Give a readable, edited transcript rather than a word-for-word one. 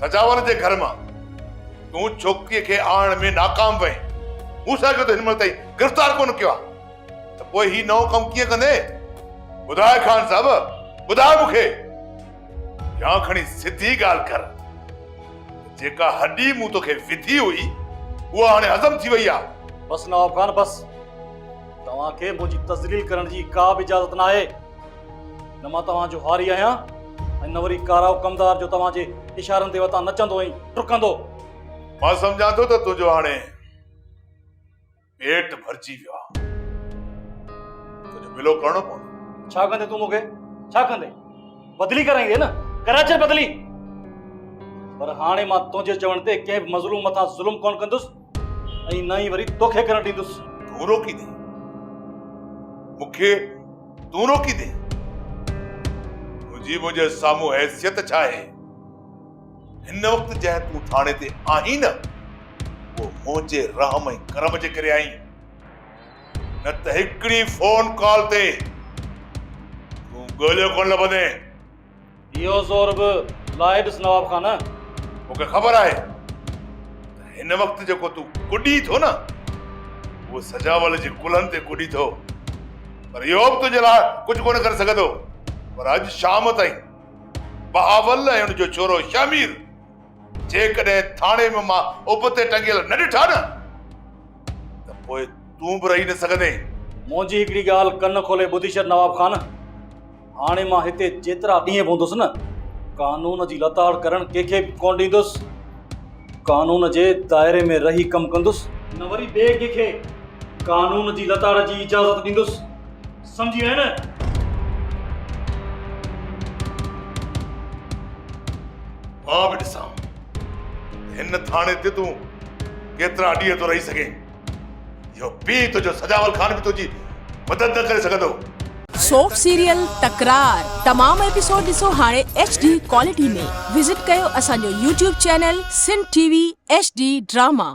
सजावल जे घर मां तूं छोकिरीअ खे आणण में नाकाम वहीं, मूं सां गॾु हिन महिल ताईं गिरफ़्तार कोन कयो आहे, त पोइ ही नओं कमु कीअं कंदे? ॿुधाए खान साहब, ॿुधाए मूंखे। या खणी सिधी ॻाल्हि कर, जेका हॾी मूं तोखे विधी हुई उहा हाणे हज़म थी वई आहे। बस नवाब खान बस, तव्हांखे मुंहिंजी तज़लील करण जी का बि इजाज़त न आहे। न मां तव्हांजो हारी आहियां ऐं न वरी काराओ कमदार जो तव्हांजे इशारनि ते वतां नचंदो ऐं टुकंदो। मां सम्झां थो त तुंहिंजो हाणे पेट भरिजी वियो आहे, तुंहिंजो मिलो करणो पवंदो। छा कंदे तूं मूंखे? छा कंदे? बदली कराईंदे न, कराचे बदली। पर हाणे मां तुंहिंजे चवण ते कंहिं बि मज़लूम मथां ज़ुल्म कोन कंदुसि ऐं न ई वरी तोखे करण ॾींदुसि। तूं रोकी दे मूंखे, तूं रोकी दे। मुंहिंजे साम्हूं हैसियत छा आहे? हिन वक़्तु जंहिं तूं थाणे ते आहीं न, वो मुंहिंजे रहम ऐं करम जे करे आई, न त हिकिड़ी फोन कॉल ते तूं ॻोल्हियो कोन लभंदे। इहो ज़ोर बि लाए ॾिस नवाब खान। मूंखे ख़बर आहे त हिन वक़्तु जेको तूं कुॾी थो न, उहो सजावल जे गुलनि ते कुॾी थो, पर इहो बि तुंहिंजे लाइ कुझु कोन करे सघंदो। पर अॼु शाम ताईं बहावल ऐं हुनजो छोरो शमीर जेकॾहिं थाणे में मां उब ते टंगियल न ॾिठा न, त पोइ तूं बि रही न सघंदे। मुंहिंजी हिकिड़ी ॻाल्हि कन खोले ॿुधी छॾ नवाब खान। हाणे मां हिते जेतिरा ॾींहं पवंदुसि न, कानून जी लताड़ करण कंहिंखे बि कोन ॾींदुसि। कानून जे दायरे में रही कमु कंदुसि, न वरी ॿिए कंहिंखे कानून जी लताड़ जी इजाज़त ॾींदुसि। सम्झी वए न? मां बि ॾिसां हिन थाणे ते तूं केतिरा ॾींहं थो रही सघे। इहो पीउ तुंहिंजो सजावल खान बि तुंहिंजी मदद न करे सघंदो। सोप सीरियल तकरार तमाम एपिसोड ॾिसो हाणे HD क्वालिटी में। विजिट कयो असांजो YouTube channel Sindh TV HD drama.